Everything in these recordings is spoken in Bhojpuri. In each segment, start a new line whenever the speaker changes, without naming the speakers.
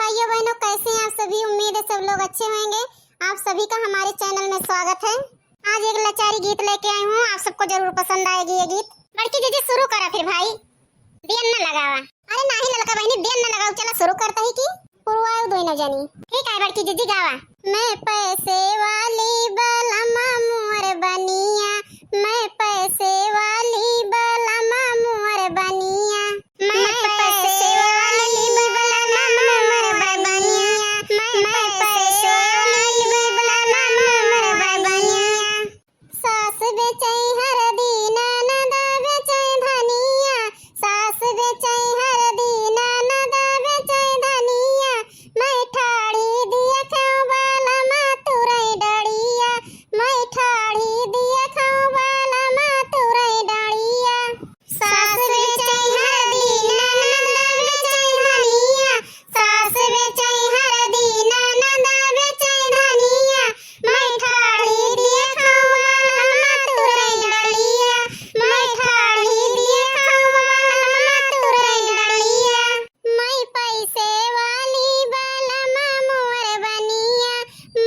भाइयों बहनों, कैसे हैं आप सभी। उम्मीद है सब लोग अच्छे होंगे। आप सभी का हमारे चैनल में स्वागत है। आज एक लाचारी गीत लेके आई हूँ, आप सबको जरूर पसंद आएगी ये गीत। बड़की दीदी शुरू करा फिर भाई, देन न लगावा। अरे नहीं लड़का बहनी, देन न लगाओ, चला शुरू करता ही की पुरवाओ दो न जानी। ठीक है बड़की दीदी गावा। मैं पैसे वाली बलमा मोर बनिया, मैं पैसे वाली बलमा मोर बनिया, मैं पैसे वाली बलमा मोर बनिया, मैं पैसे वाली बलमा मोर बनिया। सास बेचै हर दिन ननद बेचै धनिया, सास बेचै हर दिन ननद बेचै धनिया, मैं ठाड़ी दिया खाऊं बलमा तुरै डड़िया, मैं ठाड़ी दिया खाऊं बलमा तुरै डड़िया। सास बेचै हर दिन ननद बेचै धनिया, सास बेचै हर दिन ननद बेचै धनिया, मैं ठाड़ी दिया खाऊं बलमा तुरै डड़िया, मैं ठाड़ी दिया खाऊं बलमा तुरै डड़िया। मैं पैसे वाली बलमा मोर बनिया,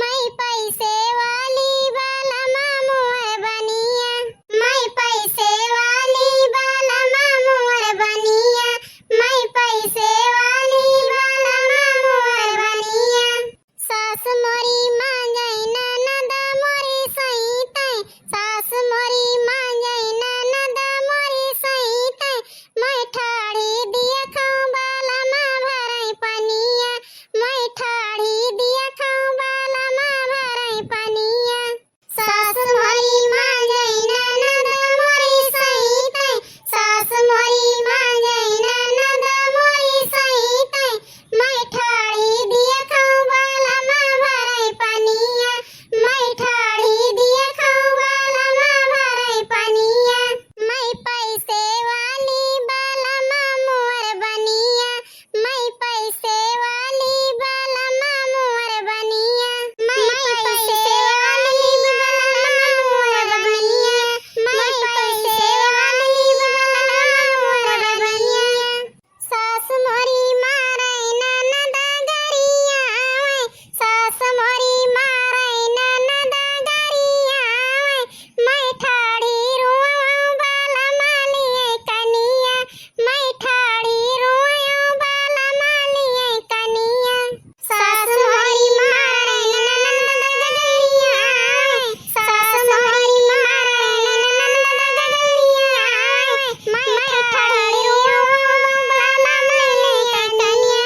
मैं पैसे वाली बलमा मोर बनिया, मैं पैसे वाली बलमा मोर बनिया, मैं पैसे वाली बलमा मोर बनिया। सास मोरी मांगै ननद मोरी सईतै, सास मोरी मांगै ननद मोरी सईतै, मैं ठाड़ी दिया खाऊं बलमा भरै पनिया, मैं ठाड़ी दिया खाऊं बलमा भरै पनिया। सास मोरी मांगै ननद मोरी सईतै, सास मोरी मांगै ननद मोरी सईतै, मैं ठाड़ी दिया खाऊं बलमा भरै पनिया, मैं ठाड़ी दिया खाऊं बलमा भरै पनिया। मैं पैसे वाली बलमा मोर बनिया, मैं पैसे वाली बलमा मोर बनिया, मैं पैसे वाली बलमा मोर बनिया, मैं पैसे वाली बलमा मोर बनिया। सास मोरी मारै ननद गरिया आवे, सास मोरी मारै ननद गरिया आवे, मैं ठाड़ी रोऊं बलमा लिये कनिया, मैं ठाड़ी रोऊं बलमा लिये कनिया। सास मोरी मारै ननद गरिया आवे, सास मोरी मारै ननद गरिया आवे, मैं ठाड़ी रोऊं बलमा लिये कनिया,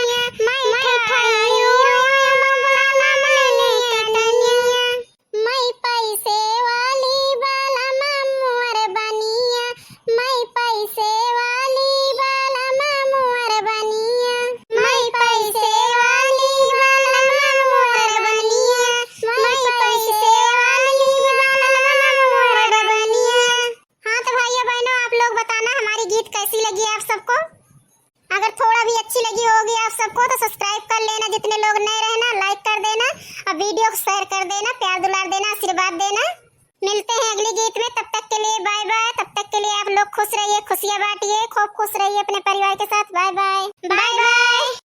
मैं ठाड़ी रोऊं बलमा लिये कनिया। मैं पैसे वाली बलमा मोर बनिया, मैं पैसे वाली बलमा मोर बनिया, मैं पैसे वाली बलमा मोर बनिया, मैं पैसे वाली बलमा मोर बनिया। हाँ तो भाइयों बहनों, आप लोग बताना हमारी गीत कैसी लगी आप सबको। अगर थोड़ा भी अच्छी लगी होगी आप सबको तो सब्सक्राइब कर लेना, जितने लोग नए रहना लाइक कर देना और वीडियो को शेयर कर देना, प्यार दुलार देना, आशीर्वाद देना। मिलते हैं अगली गीत में, तब तक के लिए बाय बाय। तब तक के लिए आप लोग खुश रहिए, खुशियां बांटिए, खूब खुश रहिए अपने परिवार के साथ। Bye bye, bye by.